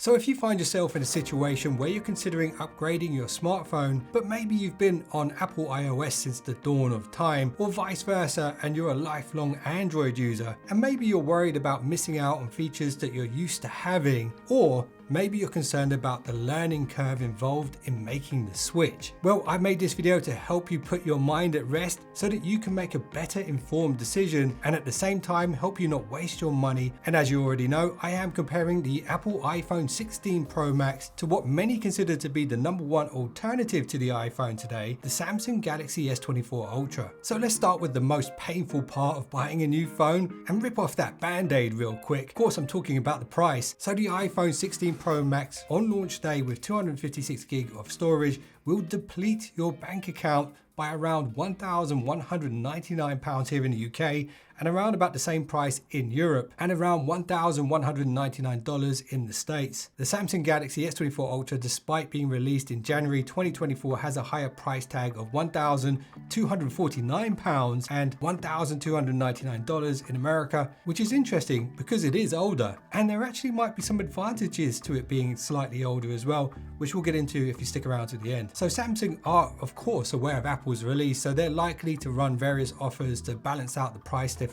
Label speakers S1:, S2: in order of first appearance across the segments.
S1: So if you find yourself in a situation where you're considering upgrading your smartphone, but maybe you've been on Apple iOS since the dawn of time, or vice versa, and you're a lifelong Android user, and maybe you're worried about missing out on features that you're used to having, or maybe you're concerned about the learning curve involved in making the switch. Well, I made this video to help you put your mind at rest so that you can make a better informed decision and at the same time help you not waste your money. And as you already know, I am comparing the Apple iPhone 16 Pro Max to what many consider to be the #1 alternative to the iPhone today, the Samsung Galaxy S24 Ultra. So let's start with the most painful part of buying a new phone and rip off that band-aid real quick. Of course, I'm talking about the price. So the iPhone 16 Pro Max on launch day with 256 gig of storage will deplete your bank account by around £1,199 here in the UK, and around about the same price in Europe, and around $1,199 in the States. The Samsung Galaxy S24 Ultra, despite being released in January 2024, has a higher price tag of £1,249 and $1,299 in America, which is interesting because it is older, and there actually might be some advantages to it being slightly older as well, which we'll get into if you stick around to the end. So Samsung are, of course, aware of Apple's release, so they're likely to run various offers to balance out the price difference.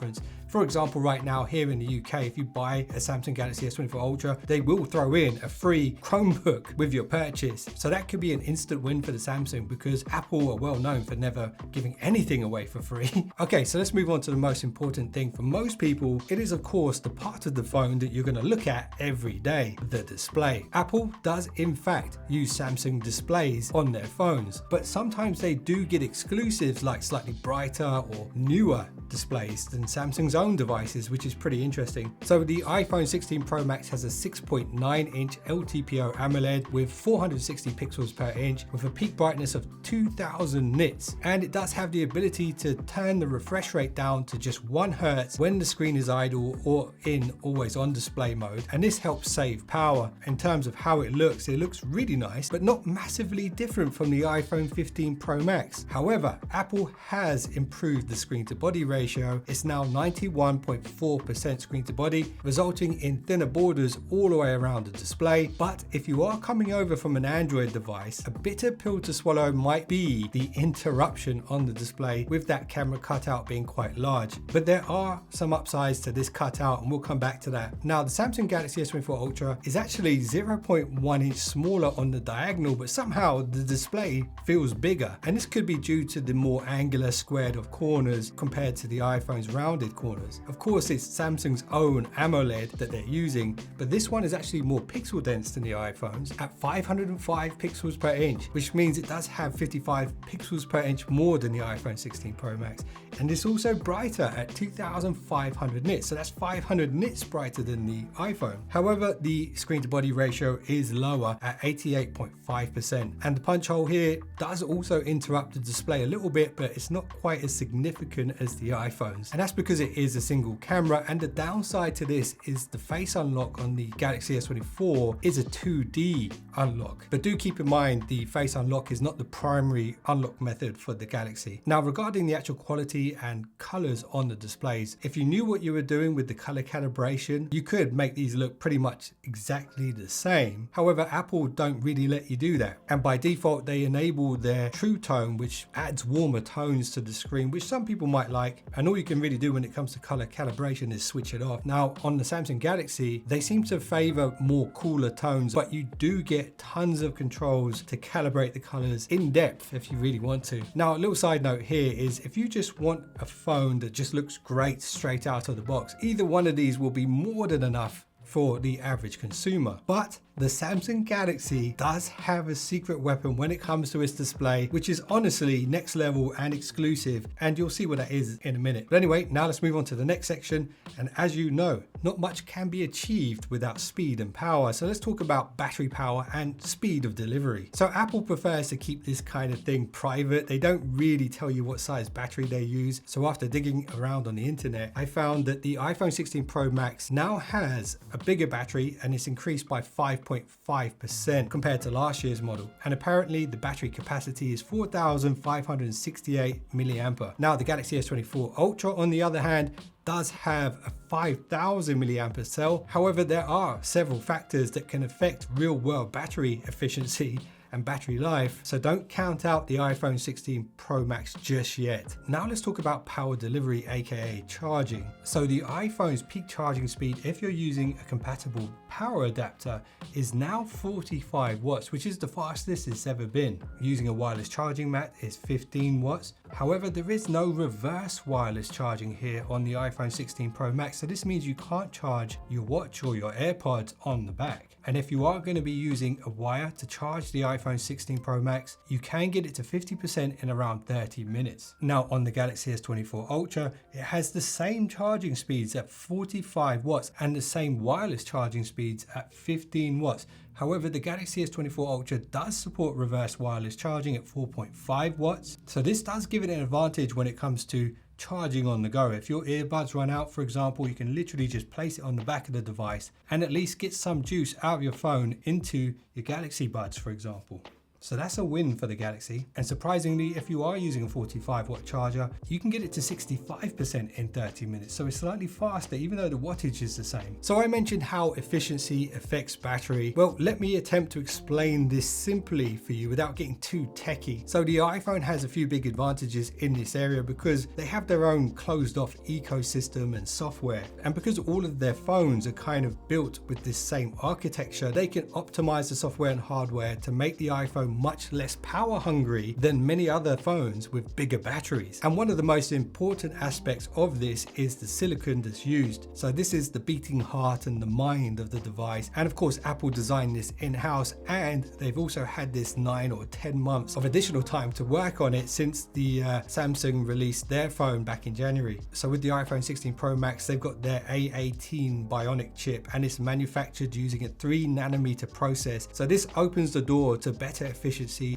S1: For example, right now here in the UK, if you buy a Samsung Galaxy S24 Ultra, they will throw in a free Chromebook with your purchase. So that could be an instant win for the Samsung because Apple are well known for never giving anything away for free. Okay, so let's move on to the most important thing for most people. It is, of course, the part of the phone that you're going to look at every day, the display. Apple does, in fact, use Samsung displays on their phones, but sometimes they do get exclusives like slightly brighter or newer displays than Samsung's own devices, which is pretty interesting. So the iPhone 16 Pro Max has a 6.9-inch LTPO AMOLED with 460 pixels per inch with a peak brightness of 2000 nits, and it does have the ability to turn the refresh rate down to just 1 Hz when the screen is idle or in always on display mode, and this helps save power. In terms of how it looks really nice, but not massively different from the iPhone 15 Pro Max. However, Apple has improved the screen to body ratio. It's now 91.4% screen to body, resulting in thinner borders all the way around the display. But if you are coming over from an Android device, a bitter pill to swallow might be the interruption on the display, with that camera cutout being quite large. But there are some upsides to this cutout, and we'll come back to that. Now, the Samsung Galaxy S24 Ultra is actually 0.1 inch smaller on the diagonal, but somehow the display feels bigger, and this could be due to the more angular squared off corners compared to the iPhone's rounded corners. Of course, it's Samsung's own AMOLED that they're using, but this one is actually more pixel dense than the iPhone's at 505 pixels per inch, which means it does have 55 pixels per inch more than the iPhone 16 Pro Max. And it's also brighter at 2500 nits, so that's 500 nits brighter than the iPhone. However, the screen to body ratio is lower at 88.5%, and the punch hole here does also interrupt the display a little bit, but it's not quite as significant as the iPhones, and that's because it is a single camera. And the downside to this is the face unlock on the Galaxy S24 is a 2D unlock, but do keep in mind the face unlock is not the primary unlock method for the Galaxy. Now, regarding the actual quality and colors on the displays, if you knew what you were doing with the color calibration, you could make these look pretty much exactly the same. However, Apple don't really let you do that, and by default they enable their True Tone, which adds warmer tones to the screen, which some people might like, and all you can really do when it comes to color calibration is switch it off. Now, on the Samsung Galaxy, they seem to favor more cooler tones, but you do get tons of controls to calibrate the colors in depth if you really want to. Now, a little side note here is if you just want a phone that just looks great straight out of the box, either one of these will be more than enough for the average consumer. But the Samsung Galaxy does have a secret weapon when it comes to its display, which is honestly next level and exclusive, and you'll see what that is in a minute. But anyway, now let's move on to the next section, and as you know, not much can be achieved without speed and power, so let's talk about battery power and speed of delivery. So Apple prefers to keep this kind of thing private. They don't really tell you what size battery they use, so after digging around on the internet, I found that the iPhone 16 Pro Max now has a bigger battery, and it's increased by 5.5% compared to last year's model. And apparently the battery capacity is 4,568 milliampere. Now the Galaxy S24 Ultra, on the other hand, does have a 5,000 milliampere cell. However, there are several factors that can affect real world battery efficiency and battery life, so don't count out the iPhone 16 Pro Max just yet. Now let's talk about power delivery, aka charging. So the iPhone's peak charging speed, if you're using a compatible power adapter, is now 45 watts, which is the fastest it's ever been. Using a wireless charging mat is 15 watts. However, there is no reverse wireless charging here on the iPhone 16 Pro Max, so this means you can't charge your watch or your AirPods on the back. And if you are going to be using a wire to charge the iPhone 16 Pro Max, you can get it to 50% in around 30 minutes. Now on the Galaxy S24 Ultra, it has the same charging speeds at 45 watts and the same wireless charging speeds at 15 watts. However, the Galaxy S24 Ultra does support reverse wireless charging at 4.5 watts. So this does give it an advantage when it comes to charging on the go. If your earbuds run out, for example, you can literally just place it on the back of the device and at least get some juice out of your phone into your Galaxy Buds, for example. So that's a win for the Galaxy. And surprisingly, if you are using a 45 watt charger, you can get it to 65% in 30 minutes. So it's slightly faster, even though the wattage is the same. So I mentioned how efficiency affects battery. Well, let me attempt to explain this simply for you without getting too techie. So the iPhone has a few big advantages in this area because they have their own closed off ecosystem and software. And because all of their phones are kind of built with this same architecture, they can optimize the software and hardware to make the iPhone much less power hungry than many other phones with bigger batteries. And one of the most important aspects of this is the silicon that's used. So this is the beating heart and the mind of the device. And of course, Apple designed this in-house, and they've also had this 9 or 10 months of additional time to work on it since the Samsung released their phone back in January. So with the iPhone 16 Pro Max, they've got their A18 Bionic chip, and it's manufactured using a 3nm process. So this opens the door to better efficiency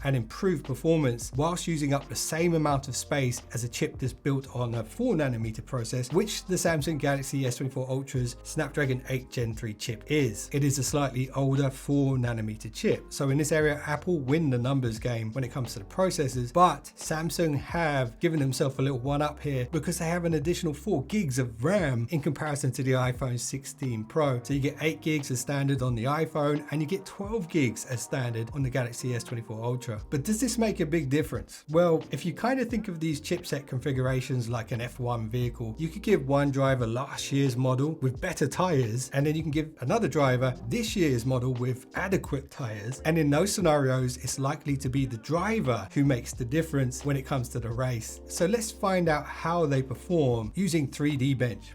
S1: and improved performance whilst using up the same amount of space as a chip that's built on a 4nm process, which the Samsung Galaxy S24 Ultra's Snapdragon 8 Gen 3 chip is. It is a slightly older 4nm chip. So in this area, Apple win the numbers game when it comes to the processors, but Samsung have given themselves a little one up here because they have an additional 4 gigs of RAM in comparison to the iPhone 16 Pro. So you get 8 gigs as standard on the iPhone, and you get 12 gigs as standard on the Galaxy S24 Ultra. But does this make a big difference? Well, if you kind of think of these chipset configurations like an F1 vehicle, you could give one driver last year's model with better tires, and then you can give another driver this year's model with adequate tires. And in those scenarios, it's likely to be the driver who makes the difference when it comes to the race. So let's find out how they perform using 3D Bench.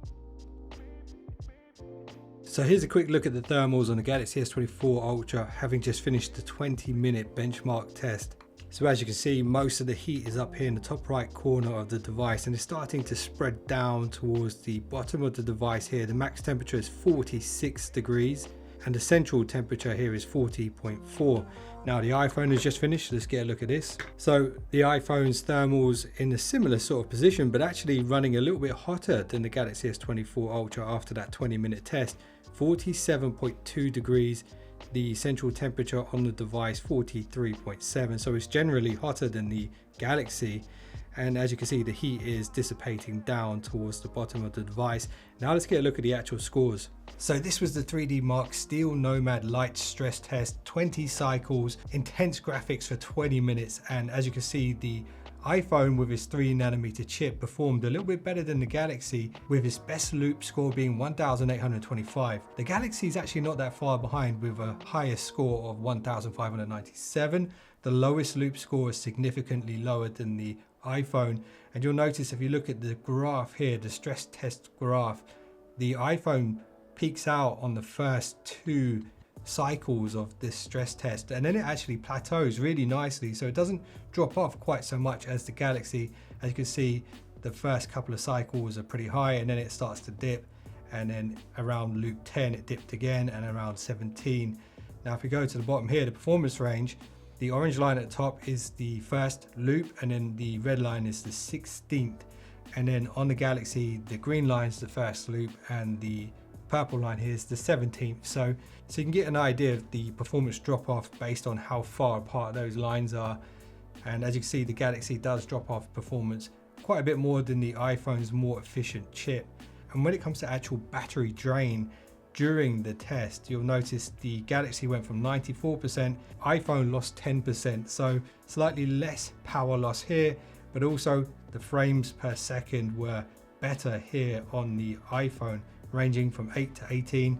S1: So here's a quick look at the thermals on the Galaxy S24 Ultra, having just finished the 20-minute benchmark test. So as you can see, most of the heat is up here in the top right corner of the device, and it's starting to spread down towards the bottom of the device here. The max temperature is 46 degrees and the central temperature here is 40.4. Now the iPhone has just finished. Let's get a look at this. So the iPhone's thermals in a similar sort of position, but actually running a little bit hotter than the Galaxy S24 Ultra after that 20-minute test. 47.2 degrees. The central temperature on the device 43.7, so it's generally hotter than the Galaxy. And as you can see, the heat is dissipating down towards the bottom of the device. Now let's get a look at the actual scores. So this was the 3D Mark Steel Nomad Light stress test, 20 cycles, intense graphics for 20 minutes. And as you can see, the iPhone with its 3nm chip performed a little bit better than the Galaxy, with its best loop score being 1,825. The Galaxy is actually not that far behind with a higher score of 1,597. The lowest loop score is significantly lower than the iPhone, and you'll notice if you look at the graph here, the stress test graph, the iPhone peaks out on the first 2 cycles of this stress test, and then it actually plateaus really nicely, so it doesn't drop off quite so much as the Galaxy. As you can see, the first couple of cycles are pretty high, and then it starts to dip, and then around loop 10 it dipped again, and around 17. Now if we go to the bottom here, the performance range, the orange line at the top is the first loop, and then the red line is the 16th, and then on the Galaxy the green line is the first loop, and the purple line here is the 17th. So you can get an idea of the performance drop off based on how far apart those lines are. And as you can see, the Galaxy does drop off performance quite a bit more than the iPhone's more efficient chip. And when it comes to actual battery drain during the test, you'll notice the Galaxy went from 94%, iPhone lost 10%. So slightly less power loss here, but also the frames per second were better here on the iPhone, ranging from 8 to 18.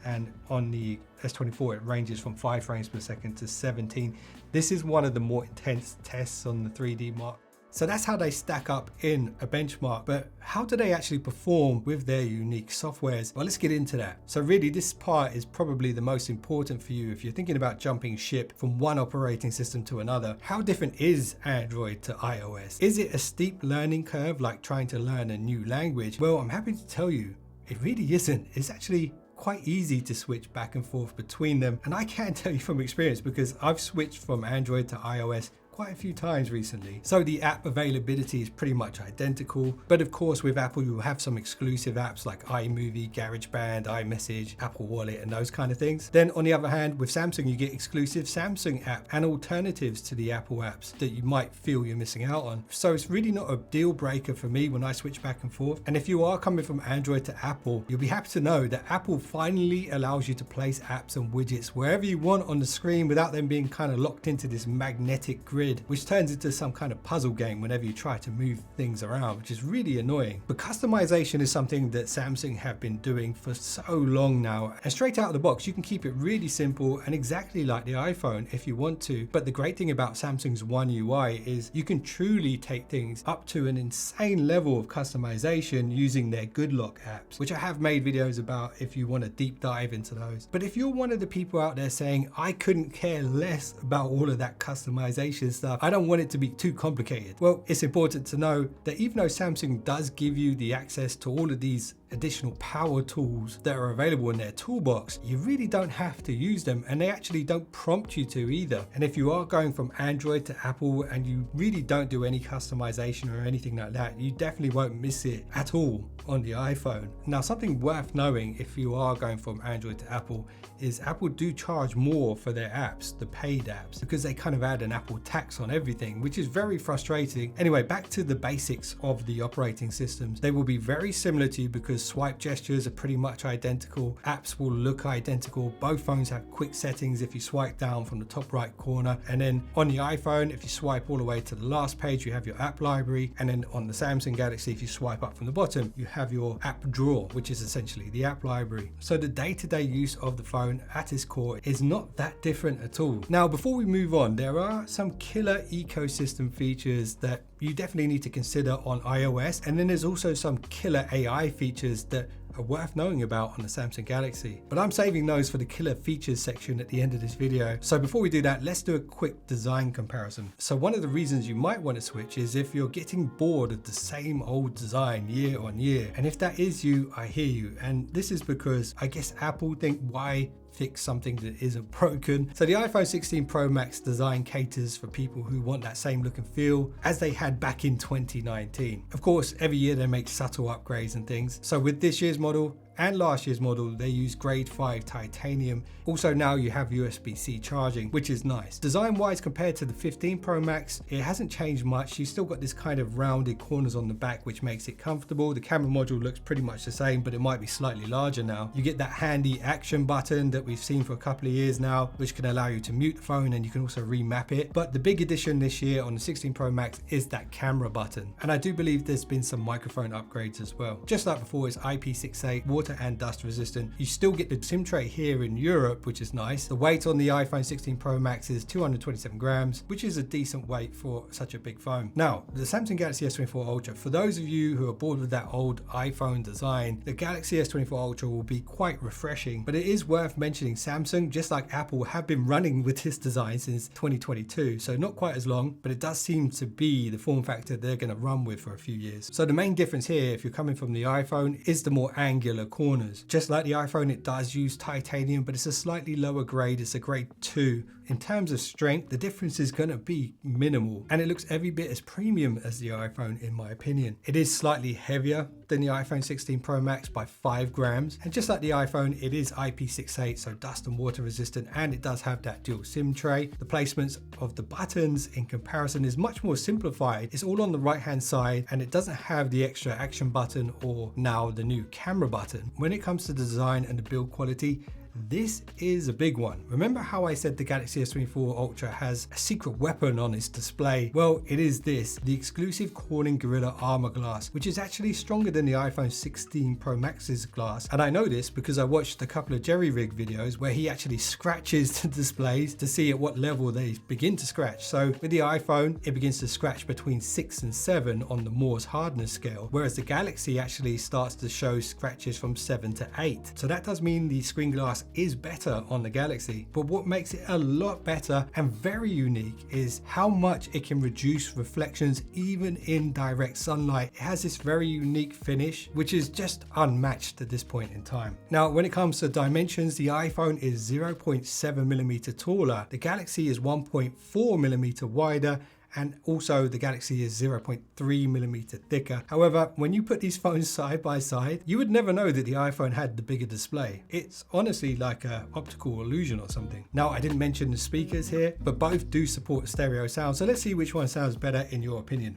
S1: And on the S24, it ranges from 5 frames per second to 17. This is one of the more intense tests on the 3D Mark. So that's how they stack up in a benchmark, but how do they actually perform with their unique softwares? Well, let's get into that. So really, this part is probably the most important for you if you're thinking about jumping ship from one operating system to another. How different is Android to iOS? Is it a steep learning curve like trying to learn a new language? Well, I'm happy to tell you, it really isn't. It's actually quite easy to switch back and forth between them. And I can tell you from experience because I've switched from Android to iOS quite a few times recently. So the app availability is pretty much identical, but of course with Apple you'll have some exclusive apps like iMovie, GarageBand, iMessage, Apple Wallet and those kind of things. Then on the other hand, with Samsung you get exclusive Samsung app and alternatives to the Apple apps that you might feel you're missing out on. So it's really not a deal breaker for me when I switch back and forth. And if you are coming from Android to Apple, you'll be happy to know that Apple finally allows you to place apps and widgets wherever you want on the screen without them being kind of locked into this magnetic grid, which turns into some kind of puzzle game whenever you try to move things around, which is really annoying. But customization is something that Samsung have been doing for so long now, and straight out of the box you can keep it really simple and exactly like the iPhone if you want to. But the great thing about Samsung's One UI is you can truly take things up to an insane level of customization using their Good Lock apps, which I have made videos about if you want to deep dive into those. But if you're one of the people out there saying I couldn't care less about all of that customization stuff, I don't want it to be too complicated, well, it's important to know that even though Samsung does give you the access to all of these additional power tools that are available in their toolbox, you really don't have to use them, and they actually don't prompt you to either. And if you are going from Android to Apple and you really don't do any customization or anything like that, you definitely won't miss it at all on the iPhone. Now, something worth knowing if you are going from Android to Apple is Apple do charge more for their apps, the paid apps, because they kind of add an Apple tax on everything, which is very frustrating. Anyway, back to the basics of the operating systems. They will be very similar to you because swipe gestures are pretty much identical. Apps will look identical. Both phones have quick settings if you swipe down from the top right corner. And then on the iPhone, if you swipe all the way to the last page, you have your app library. And then on the Samsung Galaxy, if you swipe up from the bottom, you have your app drawer, which is essentially the app library. So the day-to-day use of the phone at its core is not that different at all. Now, before we move on, there are some killer ecosystem features that you definitely need to consider on iOS. And then there's also some killer AI features that are worth knowing about on the Samsung Galaxy. But I'm saving those for the killer features section at the end of this video. So before we do that, let's do a quick design comparison. So one of the reasons you might want to switch is if you're getting bored of the same old design year on year. And if that is you, I hear you. And this is because I guess Apple think, why fix something that isn't broken? So the iPhone 16 Pro Max design caters for people who want that same look and feel as they had back in 2019. Of course, every year they make subtle upgrades and things. So with this year's model and last year's model, they use grade 5 titanium. Also now you have USB-C charging, which is nice. Design wise, compared to the 15 Pro Max, it hasn't changed much. You've still got this kind of rounded corners on the back, which makes it comfortable. The camera module looks pretty much the same, but it might be slightly larger now. You get that handy action button that we've seen for a couple of years now, which can allow you to mute the phone, and you can also remap it. But the big addition this year on the 16 Pro Max is that camera button. And I do believe there's been some microphone upgrades as well. Just like before, it's IP68, water and dust resistant. You still get the SIM tray here in Europe, which is nice. The weight on the iPhone 16 Pro Max is 227 grams, which is a decent weight for such a big phone. Now, the Samsung Galaxy S24 Ultra, for those of you who are bored with that old iPhone design, the Galaxy S24 Ultra will be quite refreshing. But it is worth mentioning Samsung, just like Apple, have been running with this design since 2022. So not quite as long, but it does seem to be the form factor they're going to run with for a few years. So the main difference here, if you're coming from the iPhone, is the more angular corners. Just like the iPhone, it does use titanium, but it's a slightly lower grade. It's a grade 2. In terms of strength, the difference is going to be minimal, and it looks every bit as premium as the iPhone in my opinion. It is slightly heavier, than the iPhone 16 Pro Max by 5 grams. And just like the iPhone, it is IP68, so dust and water resistant, and it does have that dual SIM tray. The placements of the buttons in comparison is much more simplified. It's all on the right hand side, and it doesn't have the extra action button or now the new camera button. When it comes to design and the build quality, this is a big one. Remember how I said the Galaxy S24 Ultra has a secret weapon on its display? Well, it is this, the exclusive Corning Gorilla Armor glass, which is actually stronger than the iPhone 16 Pro Max's glass. And I know this because I watched a couple of Jerry Rig videos where he actually scratches the displays to see at what level they begin to scratch. So with the iPhone, it begins to scratch between 6 and 7 on the Morse hardness scale, whereas the Galaxy actually starts to show scratches from 7 to 8. So that does mean the screen glass is better on the Galaxy, but what makes it a lot better and very unique is how much it can reduce reflections even in direct sunlight. It has this very unique finish, which is just unmatched at this point in time. Now, when it comes to dimensions, the iPhone is 0.7mm taller, the Galaxy is 1.4mm wider, and also the Galaxy is 0.3mm thicker. However, when you put these phones side by side, you would never know that the iPhone had the bigger display. It's honestly like an optical illusion or something. Now, I didn't mention the speakers here, but both do support stereo sound, so let's see which one sounds better in your opinion.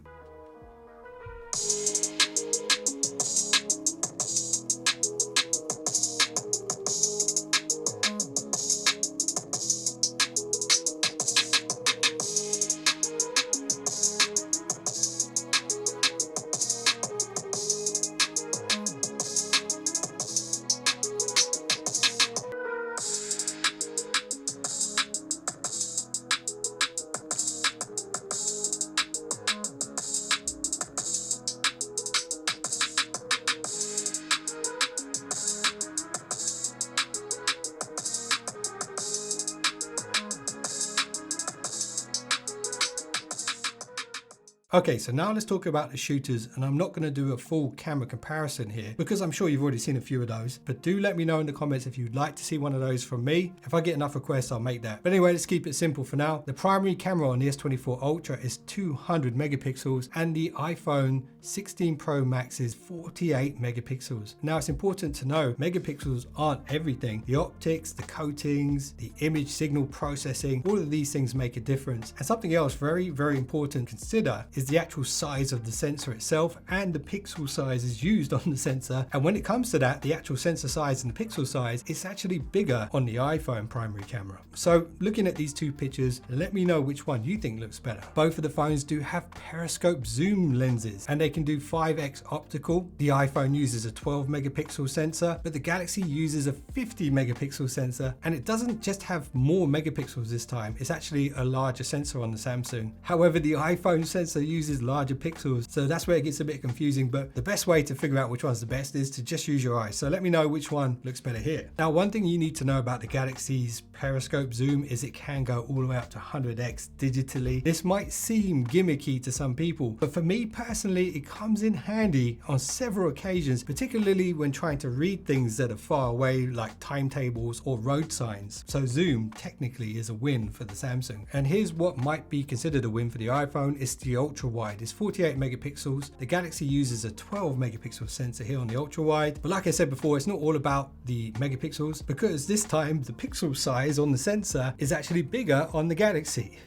S1: Okay, so now let's talk about the shooters, and I'm not going to do a full camera comparison here because I'm sure you've already seen a few of those, but do let me know in the comments if you'd like to see one of those from me. If I get enough requests, I'll make that. But anyway, let's keep it simple for now. The primary camera on the S24 Ultra is 200 megapixels and the iPhone 16 Pro Max is 48 megapixels. Now, it's important to know megapixels aren't everything. The optics, the coatings, the image signal processing, all of these things make a difference. And something else very, very important to consider is the actual size of the sensor itself and the pixel sizes used on the sensor. And when it comes to that, the actual sensor size and the pixel size, it's actually bigger on the iPhone primary camera. So looking at these two pictures, let me know which one you think looks better. Both of the phones do have periscope zoom lenses and they can do 5x optical. The iPhone uses a 12 megapixel sensor, but the Galaxy uses a 50 megapixel sensor, and it doesn't just have more megapixels this time, it's actually a larger sensor on the Samsung. However, the iPhone sensor uses larger pixels, so that's where it gets a bit confusing, but the best way to figure out which one's the best is to just use your eyes. So let me know which one looks better here. Now, one thing you need to know about the Galaxy's periscope zoom is it can go all the way up to 100x digitally. This might seem gimmicky to some people, but for me personally, it comes in handy on several occasions, particularly when trying to read things that are far away, like timetables or road signs. So zoom technically is a win for the Samsung. And here's what might be considered a win for the iPhone. It's the ultra wide. It's 48 megapixels. The Galaxy uses a 12 megapixel sensor here on the ultra wide. But like I said before, it's not all about the megapixels, because this time the pixel size on the sensor is actually bigger on the Galaxy.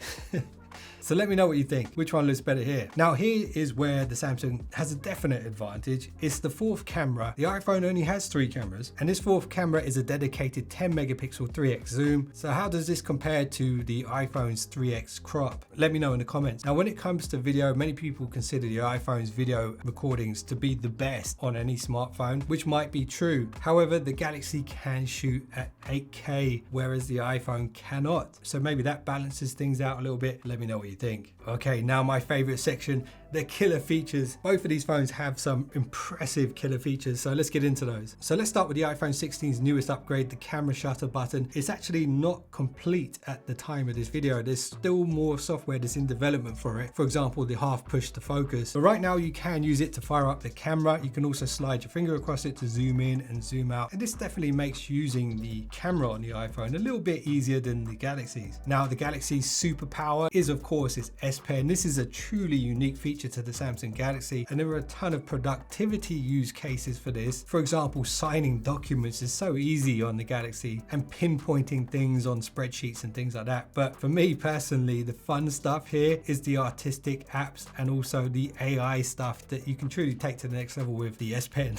S1: So let me know what you think. Which one looks better here? Now, here is where the Samsung has a definite advantage. It's the fourth camera. The iPhone only has 3 cameras, and this fourth camera is a dedicated 10 megapixel 3x zoom. So how does this compare to the iPhone's 3x crop? Let me know in the comments. Now, when it comes to video, many people consider the iPhone's video recordings to be the best on any smartphone, which might be true. However, the Galaxy can shoot at 8K, whereas the iPhone cannot. So maybe that balances things out a little bit. Let me know what you think. Okay, now my favorite section, the killer features. Both of these phones have some impressive killer features, so let's get into those. So let's start with the iPhone 16's newest upgrade, the camera shutter button. It's actually not complete at the time of this video. There's still more software that's in development for it. For example, the half push to focus. But right now you can use it to fire up the camera. You can also slide your finger across it to zoom in and zoom out. And this definitely makes using the camera on the iPhone a little bit easier than the Galaxy's. Now, the Galaxy's superpower is of course its S Pen. This is a truly unique feature feature to the Samsung Galaxy, and there are a ton of productivity use cases for this. For example, signing documents is so easy on the Galaxy, and pinpointing things on spreadsheets and things like that. But for me personally, the fun stuff here is the artistic apps and also the AI stuff that you can truly take to the next level with the S Pen.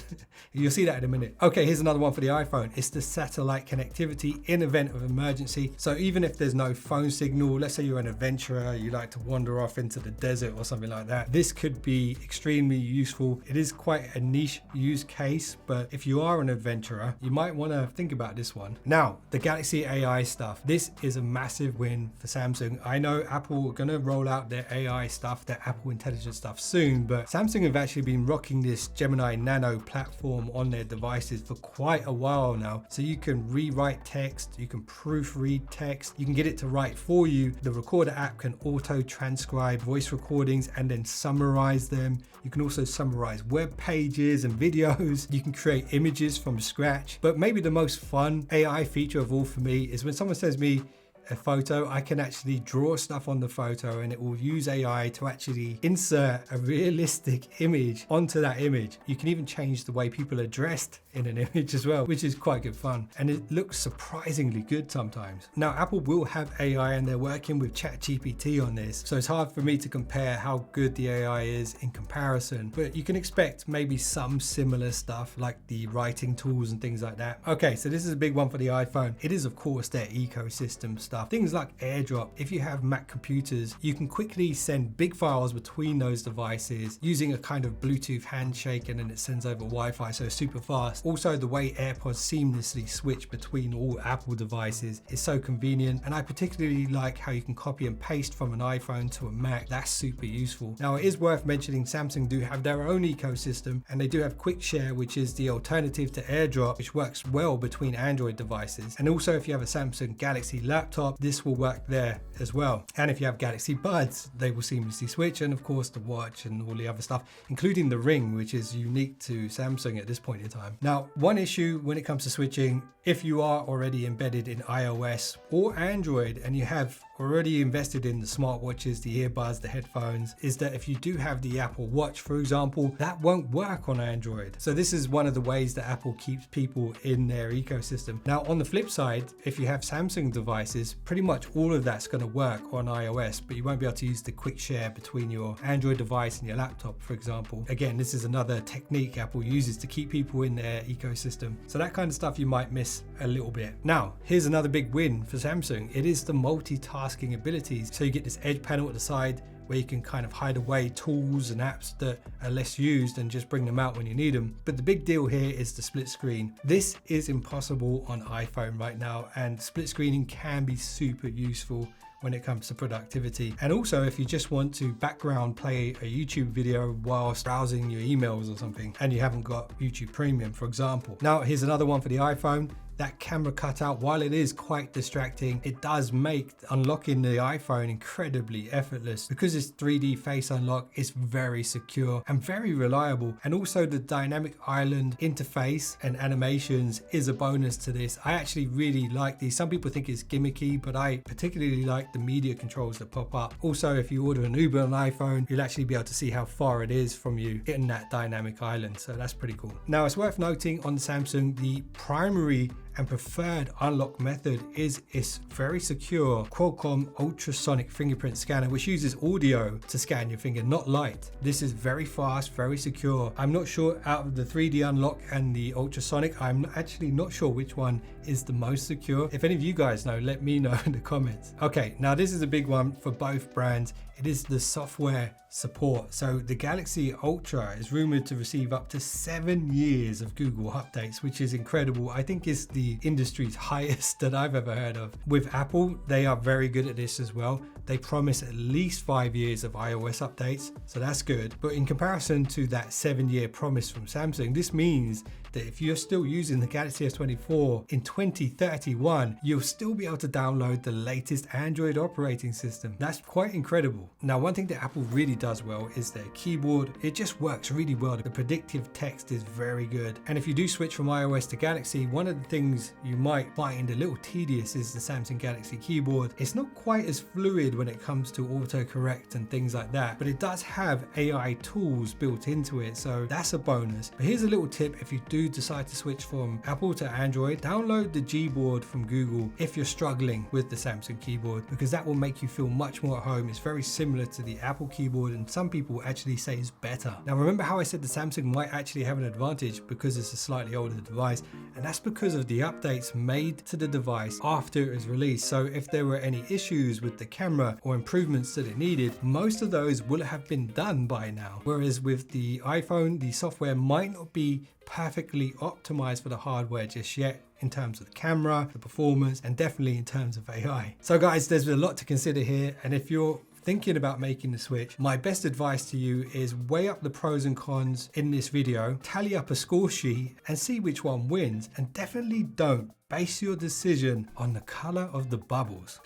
S1: You'll see that in a minute. Okay, here's another one for the iPhone. It's the satellite connectivity in event of emergency. So even if there's no phone signal, let's say you're an adventurer, you like to wander off into the desert or something like that, this could be extremely useful. It is quite a niche use case, but if you are an adventurer, you might want to think about this one. Now, the Galaxy AI stuff. This is a massive win for Samsung. I know Apple are going to roll out their AI stuff, their Apple Intelligence stuff soon, but Samsung have actually been rocking this Gemini Nano platform on their devices for quite a while now. So you can rewrite text, you can proofread text, you can get it to write for you. The Recorder app can auto transcribe voice recordings and then summarize them. You can also summarize web pages and videos. You can create images from scratch. But maybe the most fun AI feature of all for me is when someone sends me a photo, I can actually draw stuff on the photo and it will use AI to actually insert a realistic image onto that image. You can even change the way people are dressed in an image as well, which is quite good fun. And it looks surprisingly good sometimes. Now, Apple will have AI and they're working with ChatGPT on this. So it's hard for me to compare how good the AI is in comparison, but you can expect maybe some similar stuff like the writing tools and things like that. Okay, so this is a big one for the iPhone. It is of course their ecosystem stuff. Things like AirDrop. If you have Mac computers, you can quickly send big files between those devices using a kind of Bluetooth handshake, and then it sends over Wi-Fi, so super fast. Also, the way AirPods seamlessly switch between all Apple devices is so convenient, and I particularly like how you can copy and paste from an iPhone to a Mac. That's super useful. Now, it is worth mentioning Samsung do have their own ecosystem, and they do have Quick Share, which is the alternative to AirDrop, which works well between Android devices. And also, if you have a Samsung Galaxy laptop, this will work there as well. And if you have Galaxy Buds, they will seamlessly switch, and of course the watch and all the other stuff, including the Ring, which is unique to Samsung at this point in time. Now, one issue when it comes to switching, if you are already embedded in iOS or Android and you have already invested in the smartwatches, the earbuds, the headphones, is that if you do have the Apple Watch, for example, that won't work on Android. So this is one of the ways that Apple keeps people in their ecosystem. Now, on the flip side, if you have Samsung devices, pretty much all of that's going to work on iOS, but you won't be able to use the quick share between your Android device and your laptop, for example. Again, this is another technique Apple uses to keep people in their ecosystem. So that kind of stuff you might miss a little bit. Now, here's another big win for Samsung. It is the multitasking abilities. So you get this edge panel at the side where you can kind of hide away tools and apps that are less used and just bring them out when you need them. But the big deal here is the split screen. This is impossible on iPhone right now, and split screening can be super useful when it comes to productivity. And also if you just want to background play a YouTube video whilst browsing your emails or something and you haven't got YouTube Premium, for example. Now, here's another one for the iPhone. That camera cutout, while it is quite distracting, it does make unlocking the iPhone incredibly effortless. Because it's 3D face unlock, it's very secure and very reliable. And also the dynamic island interface and animations is a bonus to this. I actually really like these. Some people think it's gimmicky, but I particularly like the media controls that pop up. Also, if you order an Uber on iPhone, you'll actually be able to see how far it is from you in that dynamic island. So that's pretty cool. Now, it's worth noting on Samsung, the primary and preferred unlock method is its very secure Qualcomm ultrasonic fingerprint scanner, which uses audio to scan your finger, not light. This is very fast, very secure. I'm not sure, out of the 3D unlock and the ultrasonic, I'm actually not sure which one is the most secure. If any of you guys know, let me know in the comments. Okay, now this is a big one for both brands. It is the software support. So the Galaxy Ultra is rumored to receive up to 7 years of Google updates, which is incredible. I think it's the industry's highest that I've ever heard of. With Apple, they are very good at this as well. They promise at least 5 years of iOS updates, so that's good. But in comparison to that 7-year promise from Samsung, this means that if you're still using the Galaxy S24 in 2031, you'll still be able to download the latest Android operating system. That's quite incredible. Now, one thing that Apple really does well is their keyboard. It just works really well. The predictive text is very good. And if you do switch from iOS to Galaxy, one of the things you might find a little tedious is the Samsung Galaxy keyboard. It's not quite as fluid when it comes to autocorrect and things like that, but it does have AI tools built into it, so that's a bonus. But here's a little tip: if you do decide to switch from Apple to Android, download the Gboard from Google if you're struggling with the Samsung keyboard, because that will make you feel much more at home. It's very similar to the Apple keyboard, and some people actually say it's better. Now, remember how I said the Samsung might actually have an advantage because it's a slightly older device, and that's because of the updates made to the device after it was released. So if there were any issues with the camera or improvements that it needed, most of those will have been done by now. Whereas with the iPhone, the software might not be perfectly optimized for the hardware just yet, in terms of the camera, the performance, and definitely in terms of AI. So guys, there's a lot to consider here, and if you're thinking about making the switch, my best advice to you is weigh up the pros and cons in this video, tally up a score sheet and see which one wins, and definitely don't base your decision on the color of the bubbles.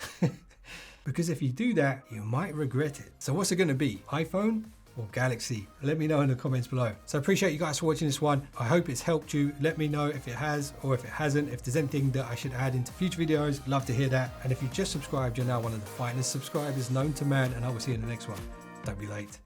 S1: Because if you do that, you might regret it. So what's it going to be? iPhone or Galaxy? Let me know in the comments below. So I appreciate you guys for watching this one. I hope it's helped you. Let me know if it has or if it hasn't. If there's anything that I should add into future videos, love to hear that. And if you just subscribed, you're now one of the finest subscribers known to man, and I will see you in the next one. Don't be late.